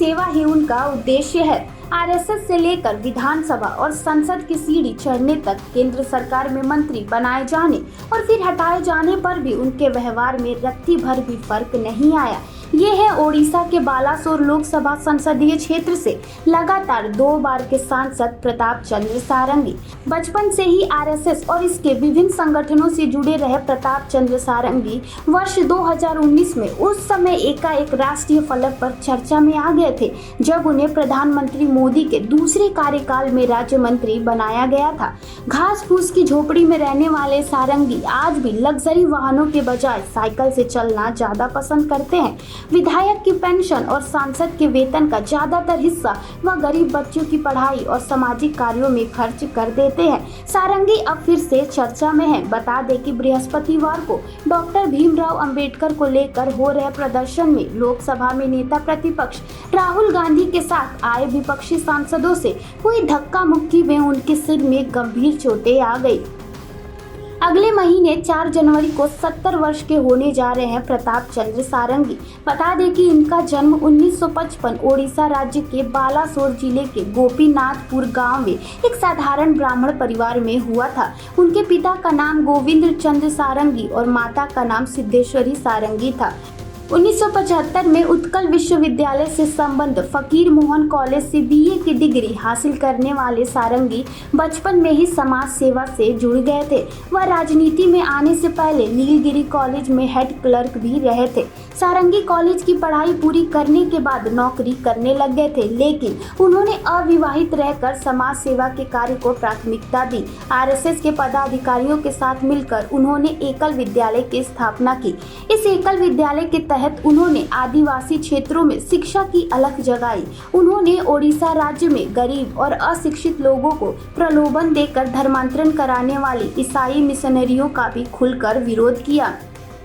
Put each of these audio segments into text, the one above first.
सेवा ही उनका उद्देश्य है। आरएसएस से लेकर विधानसभा और संसद की सीढ़ी चढ़ने तक, केंद्र सरकार में मंत्री बनाए जाने और फिर हटाए जाने पर भी उनके व्यवहार में रत्ती भर भी फर्क नहीं आया। ये है ओडिशा के बालासोर लोकसभा संसदीय क्षेत्र से लगातार 2 बार के सांसद प्रताप चंद्र सारंगी। बचपन से ही आरएसएस और इसके विभिन्न संगठनों से जुड़े रहे प्रताप चंद्र सारंगी वर्ष 2019 में उस समय एकाएक राष्ट्रीय फलक पर चर्चा में आ गए थे, जब उन्हें प्रधानमंत्री मोदी के दूसरे कार्यकाल में राज्य मंत्री बनाया गया था। घास फूस की झोपड़ी में रहने वाले सारंगी आज भी लग्जरी वाहनों के बजाय साइकिल से चलना ज्यादा पसंद करते हैं। विधायक की पेंशन और सांसद के वेतन का ज्यादातर हिस्सा वह गरीब बच्चों की पढ़ाई और सामाजिक कार्यों में खर्च कर देते हैं। सारंगी अब फिर से चर्चा में है। बता दें कि बृहस्पतिवार को डॉक्टर भीमराव अंबेडकर को लेकर हो रहे प्रदर्शन में लोकसभा में नेता प्रतिपक्ष राहुल गांधी के साथ आए विपक्षी सांसदों से हुई धक्का मुक्की में उनके सिर में गंभीर चोटें आ गई। अगले महीने 4 जनवरी को 70 वर्ष के होने जा रहे हैं प्रताप चंद्र सारंगी। बता दें कि इनका जन्म 1955 ओडिशा राज्य के बालासोर जिले के गोपीनाथपुर गांव में एक साधारण ब्राह्मण परिवार में हुआ था। उनके पिता का नाम गोविंद चंद्र सारंगी और माता का नाम सिद्धेश्वरी सारंगी था। 1975 में उत्कल विश्वविद्यालय से संबद्ध फकीर मोहन कॉलेज से बीए की डिग्री हासिल करने वाले सारंगी बचपन में ही समाज सेवा से जुड़ गए थे। वह राजनीति में आने से पहले नीलगिरी कॉलेज में हेड क्लर्क भी रहे थे। सारंगी कॉलेज की पढ़ाई पूरी करने के बाद नौकरी करने लग गए थे, लेकिन उन्होंने अविवाहित रहकर समाज सेवा के कार्य को प्राथमिकता दी। आरएसएस के पदाधिकारियों के साथ मिलकर उन्होंने एकल विद्यालय की स्थापना की। इस एकल विद्यालय के तहत उन्होंने आदिवासी क्षेत्रों में शिक्षा की अलख जगाई। उन्होंने ओडिशा राज्य में गरीब और अशिक्षित लोगों को प्रलोभन देकर धर्मांतरण कराने वाली ईसाई मिशनरियों का भी खुलकर विरोध किया।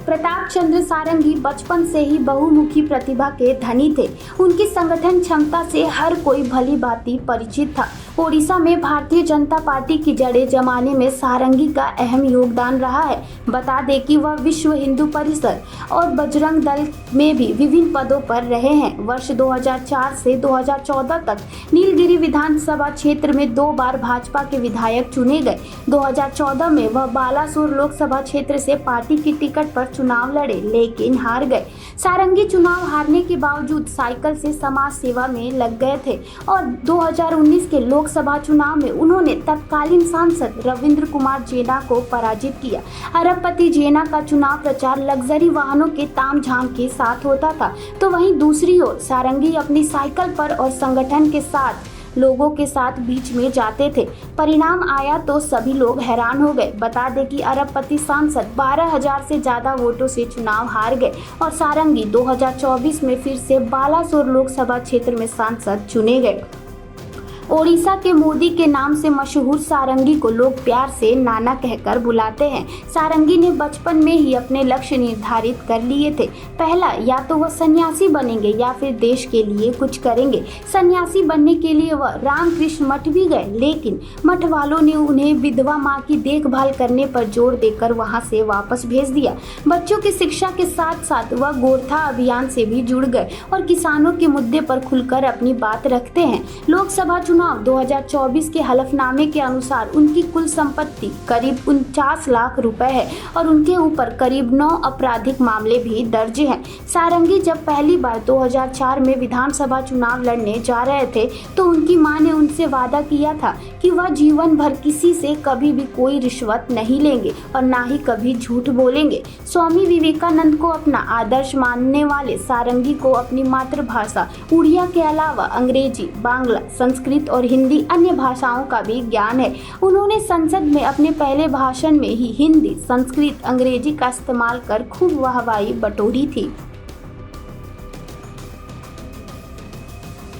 प्रताप चंद्र सारंगी बचपन से ही बहुमुखी प्रतिभा के धनी थे। उनकी संगठन क्षमता से हर कोई भली भांति परिचित था। ओडिशा में भारतीय जनता पार्टी की जड़ें जमाने में सारंगी का अहम योगदान रहा है। बता दें कि वह विश्व हिंदू परिषद और बजरंग दल में भी विभिन्न पदों पर रहे हैं। वर्ष 2004 से 2014 तक नीलगिरी विधानसभा क्षेत्र में 2 बार भाजपा के विधायक चुने गए। 2014 में वह बालासोर लोकसभा क्षेत्र से पार्टी की टिकट पर चुनाव लड़े, लेकिन हार गए। सारंगी चुनाव हारने के बावजूद साइकिल से समाज सेवा में लग गए थे और 2019 के लोकसभा चुनाव में उन्होंने तत्कालीन सांसद रविंद्र कुमार जेना को पराजित किया। अरबपति जेना का चुनाव प्रचार लग्जरी वाहनों के तामझाम के साथ होता था, तो वहीं दूसरी ओर सारंगी अपनी साइकिल पर और संगठन के साथ लोगों के साथ बीच में जाते थे। परिणाम आया तो सभी लोग हैरान हो गए। बता दें कि अरबपति सांसद 12,000 से ज्यादा वोटों से चुनाव हार गए और सारंगी 2024 में फिर से बालासोर लोकसभा क्षेत्र में सांसद चुने गए। ओडिशा के मोदी के नाम से मशहूर सारंगी को लोग प्यार से नाना कहकर बुलाते हैं। सारंगी ने बचपन में ही अपने लक्ष्य निर्धारित कर लिए थे। पहला, या तो वह सन्यासी बनेंगे या फिर देश के लिए कुछ करेंगे। सन्यासी बनने के लिए वह रामकृष्ण मठ भी गए, लेकिन मठ वालों ने उन्हें विधवा माँ की देखभाल करने पर जोर देकर वहां से वापस भेज दिया। बच्चों की शिक्षा के साथ साथ वह गोरखा अभियान से भी जुड़ गए और किसानों के मुद्दे पर खुलकर अपनी बात रखते हैं। लोकसभा चुनाव 2024 के हलफनामे के अनुसार उनकी कुल संपत्ति करीब 49 लाख रुपए है और उनके ऊपर करीब 9 आपराधिक मामले भी दर्ज हैं। सारंगी जब पहली बार 2004 में विधानसभा चुनाव लड़ने जा रहे थे तो उनकी मां ने उनसे वादा किया था कि वह जीवन भर किसी से कभी भी कोई रिश्वत नहीं लेंगे और ना ही कभी झूठ बोलेंगे। स्वामी विवेकानंद को अपना आदर्श मानने वाले सारंगी को अपनी मातृभाषा उड़िया के अलावा अंग्रेजी, बांग्ला, संस्कृत और हिंदी अन्य भाषाओं का भी ज्ञान है। उन्होंने संसद में अपने पहले भाषण में ही हिंदी, संस्कृत, अंग्रेजी का इस्तेमाल कर खूब वाहवाही बटोरी थी।